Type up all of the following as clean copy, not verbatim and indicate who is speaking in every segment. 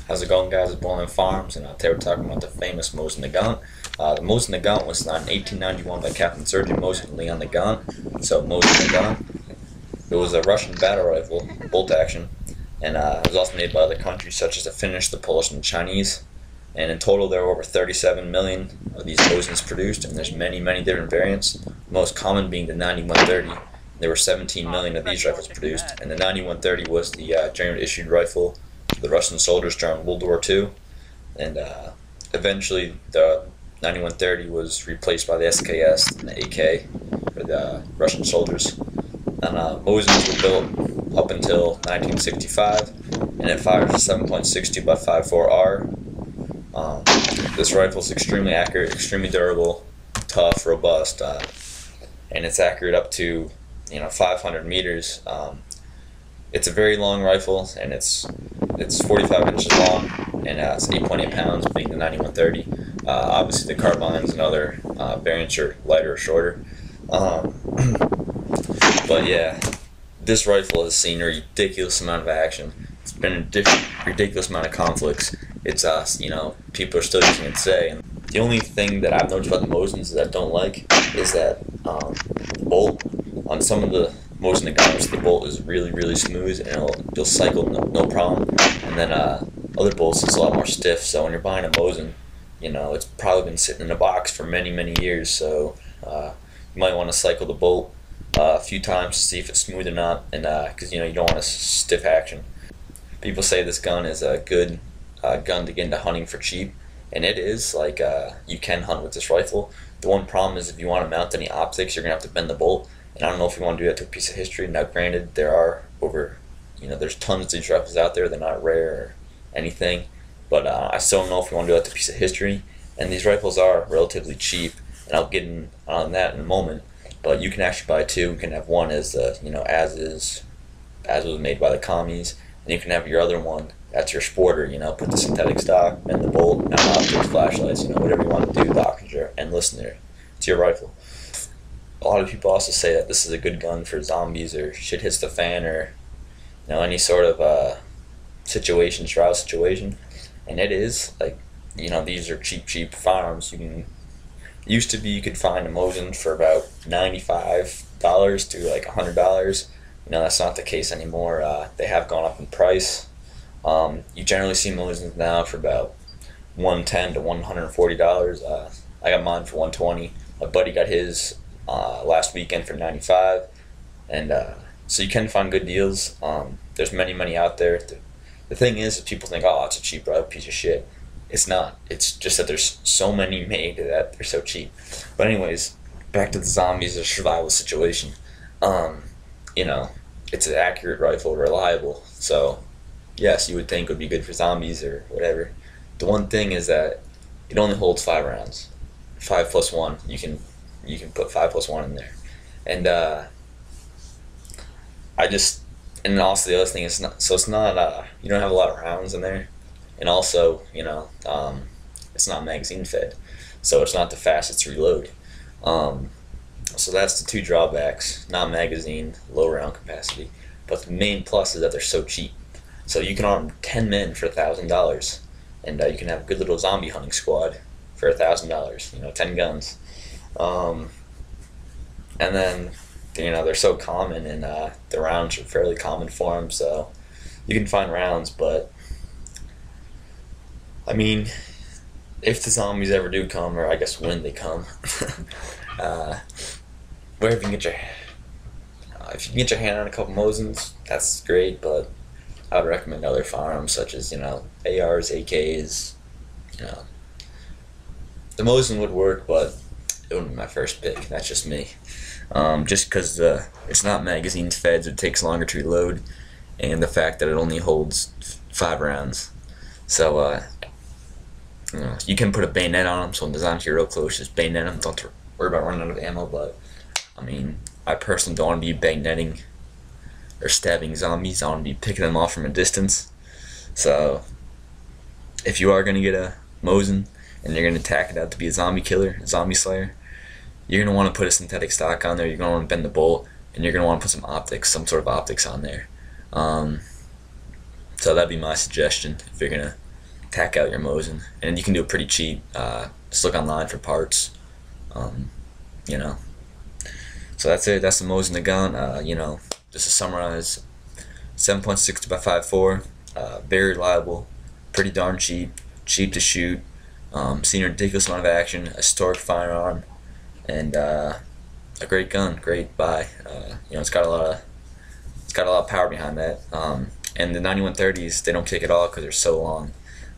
Speaker 1: How's it going, guys? It's Bowling Farms, and today we're talking about the famous Mosin Nagant. The Mosin Nagant was designed in 1891 by Captain Surgeon Mosin and Leon Nagant. So Mosin Nagant, it was a Russian battle rifle, bolt action, and it was also made by other countries such as the Finnish, the Polish, and the Chinese. And in total, there were over 37 million of these Mosins produced, and there's many different variants. The most common being the 9130. There were 17 million of these rifles produced, and the 9130 was the German issued rifle for the Russian soldiers during World War II. And eventually, the 9130 was replaced by the SKS and the AK for the Russian soldiers. And Mosins were built up until 1965, and it fires a 7.62 by 54R. This rifle is extremely accurate, extremely durable, tough, robust, and it's accurate up to 500 meters. It's a very long rifle, and it's 45 inches long, and it's 8.8 pounds, being the 9130. Obviously, the carbines and other variants are lighter or shorter. But yeah, this rifle has seen a ridiculous amount of action. It's been a ridiculous amount of conflicts. It's people are still using it today. And the only thing that I've noticed about the Mosins that I don't like is that the bolt on some of the Mosin Nagants, the bolt is really smooth, and it'll cycle no problem. And then other bolts, it's a lot more stiff. So when you're buying a Mosin, it's probably been sitting in a box for many years. So you might want to cycle the bolt a few times to see if it's smooth or not, and because you don't want a stiff action. People say this gun is a good gun to get into hunting for cheap, and it is. Like you can hunt with this rifle. The one problem is if you want to mount any optics, you're gonna have to bend the bolt. And I don't know if you want to do that to a piece of history. Now, granted, there are there's tons of these rifles out there. They're not rare or anything, but I still don't know if you want to do that to a piece of history. And these rifles are relatively cheap, and I'll get on that in a moment. But you can actually buy two. You can have one as as was made by the commies, and you can have your other one that's your sporter. Put the synthetic stock, bend the bolt, and optics, flashlights, whatever you want to do. The options are endless in there. It's your rifle. A lot of people also say that this is a good gun for zombies or shit hits the fan or any sort of trial situation, and it is. Like these are cheap firearms. Used to be you could find a Mosin for about $95 to like $100. That's not the case anymore. They have gone up in price. You generally see Mosins now for about $110 to $140. I got mine for $120. My buddy got his last weekend for $95, and so you can find good deals. There's many out there. The thing is people think, oh, it's a cheap piece of shit. It's not. It's just that there's so many made that they're so cheap. But anyways, back to the zombies, a survival situation. It's an accurate rifle, reliable. So yes, you would think it would be good for zombies or whatever. The one thing is that it only holds 5 rounds. 5 plus 1. You can put 5 plus 1 in there. And and also the other thing is it's not you don't have a lot of rounds in there. And also, it's not magazine fed, so it's not the fastest to reload. So that's the two drawbacks: not magazine, low round capacity. But the main plus is that they're so cheap. So you can arm 10 men for $1,000, and you can have a good little zombie hunting squad for $1,000. 10 guns. And then they're so common, and the rounds are fairly common for them. So you can find rounds, but I mean, if the zombies ever do come, or I guess when they come, where if you can get your hand on a couple Mosins, that's great. But I would recommend other firearms such as ARs, AKs. The Mosin would work, but it wouldn't be my first pick. That's just me. Just because it's not magazine fed, so it takes longer to reload, and the fact that it only holds 5 rounds. So you can put a bayonet on them, so when the zombies are real close, just bayonet them. Don't worry about running out of ammo. But I mean, I personally don't want to be bayoneting or stabbing zombies. I want to be picking them off from a distance. So if you are going to get a Mosin and you're going to tack it out to be a zombie killer, a zombie slayer, you're going to want to put a synthetic stock on there. You're going to want to bend the bolt, and you're going to want to put some optics, some sort of optics on there. So that'd be my suggestion if you're going to pack out your Mosin, and you can do it pretty cheap. Just look online for parts. You know. So that's it. That's the Mosin Nagant. You know, just to summarize, 7.62 by 5.4, very reliable, pretty darn cheap, cheap to shoot, seen a ridiculous amount of action, a historic firearm, and a great gun, great buy. You know, it's got a lot of power behind that. And the 9130s, they don't kick at all because they're so long.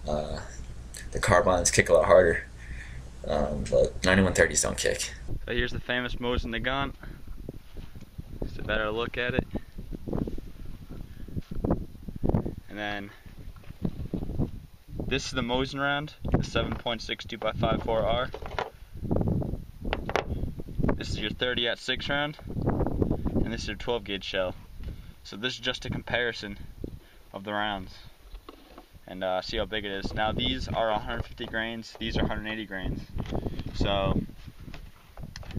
Speaker 1: The carbines kick a lot harder, but 9130s don't kick.
Speaker 2: So here's the famous Mosin Nagant. Just a better look at it. And then this is the Mosin round, the 7.62 by 5.4R. This is your 30-06 round, and this is your 12 gauge shell. So this is just a comparison of the rounds, and see how big it is. Now these are 150 grains, these are 180 grains. So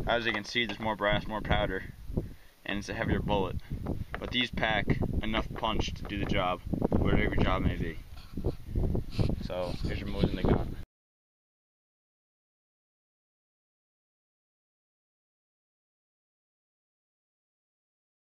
Speaker 2: as you can see, there's more brass, more powder, and it's a heavier bullet. But these pack enough punch to do the job, whatever your job may be. So here's your Mosin Nagant.